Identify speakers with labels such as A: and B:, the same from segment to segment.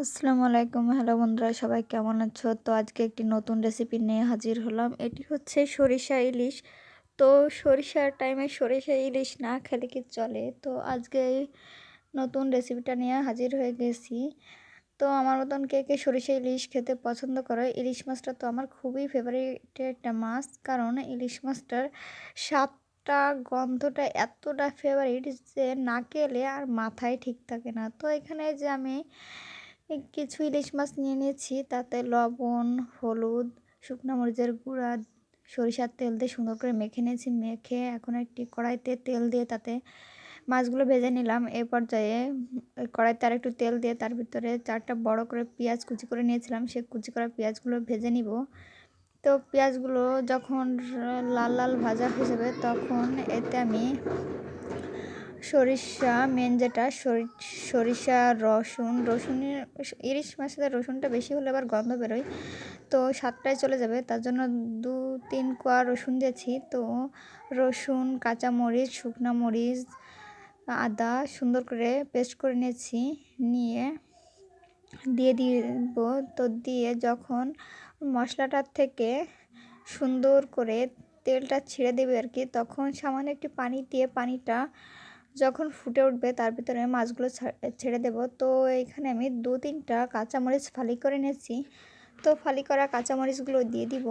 A: আসসালামু আলাইকুম। হ্যালো বন্ধুরা, সবাই কেমন আছো? তো আজকে একটি নতুন রেসিপি নিয়ে হাজির হলাম। এটি হচ্ছে সরিষা ইলিশ। তো সরিষার টাইমে সরিষা ইলিশ না খেলে কি চলে? তো আজকে এই নতুন রেসিপিটা নিয়ে হাজির হয়ে গেছি। তো আমার মতন কে কে সরিষা ইলিশ খেতে পছন্দ করে? ইলিশ মাছটা তো আমার খুবই ফেভারিট একটা মাছ। কারণ ইলিশ মাছটার স্বাদটা, গন্ধটা এতটা ফেভারিট যে না খেলে আর মাথায় ঠিক থাকে না। তো এখানে যে আমি কিছু ইলিশ মাছ নিয়ে নিয়েছি, তাতে লবণ, হলুদ, শুকনো মরিচের গুঁড়া, সরিষার তেল দিয়ে সুন্দর করে মেখে নিয়েছি। মেখে এখন একটি কড়াইতে তেল দিয়ে তাতে মাছগুলো ভেজে নিলাম। এ পর্যায়ে ওই কড়াইতে আর একটু তেল দিয়ে তার ভিতরে 4টা বড় করে পেঁয়াজ কুচি করে নিয়েছিলাম। সেই কুচি করা পেঁয়াজগুলো ভেজে নিব। তো পেঁয়াজগুলো যখন লাল লাল ভাজা হয়ে যাবে তখন এতে আমি সরিষা, মেন যেটা সরিষা, রসুনের ইলিশ মাছের রসুনটা বেশি হলে আবার গন্ধ বেরোয়, তো স্বাদটাই চলে যাবে। তার জন্য 2-3 কোয়া রসুন দিয়েছি। তো রসুন, কাঁচামরিচ, শুকনো মরিচ, আদা সুন্দর করে পেস্ট করে নিয়েছি। নিয়ে দিয়ে দিব। তো দিয়ে যখন মশলাটার থেকে সুন্দর করে তেলটা ছেড়ে দেবে আর কি, তখন সামান্য একটু পানি দিয়ে পানিটা যখন ফুটে উঠবে তার ভিতরে মাছগুলো ছেড়ে দেব। তো এখানে আমি 2-3টা কাঁচামরিচ ফালি করে নিয়েছি। তো ফালি করা কাঁচামরিচগুলো দিয়ে দিব।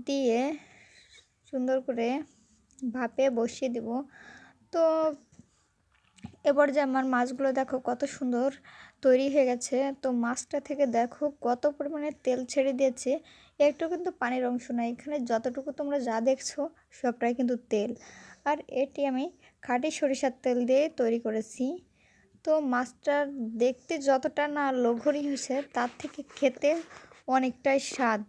A: দিয়ে সুন্দর করে ভাপে বসিয়ে দেব। তো এবার যে আমার মাছগুলো দেখো কত সুন্দর তৈরি হয়ে গেছে। তো মাছটা থেকে দেখো কত পরিমাণে তেল ছেড়ে দিয়েছে। একটু কিন্তু পানির অংশ নাই, এখানে যতটুকু তোমরা যা দেখছো সবটাই কিন্তু তেল। আর এটি আমি খাঁটি সরিষার তেল দিয়ে তৈরি করেছি। তো মাছটা দেখতে যতটা না লোভনীয় হয়েছে, তার থেকে খেতে অনেকটাই স্বাদ।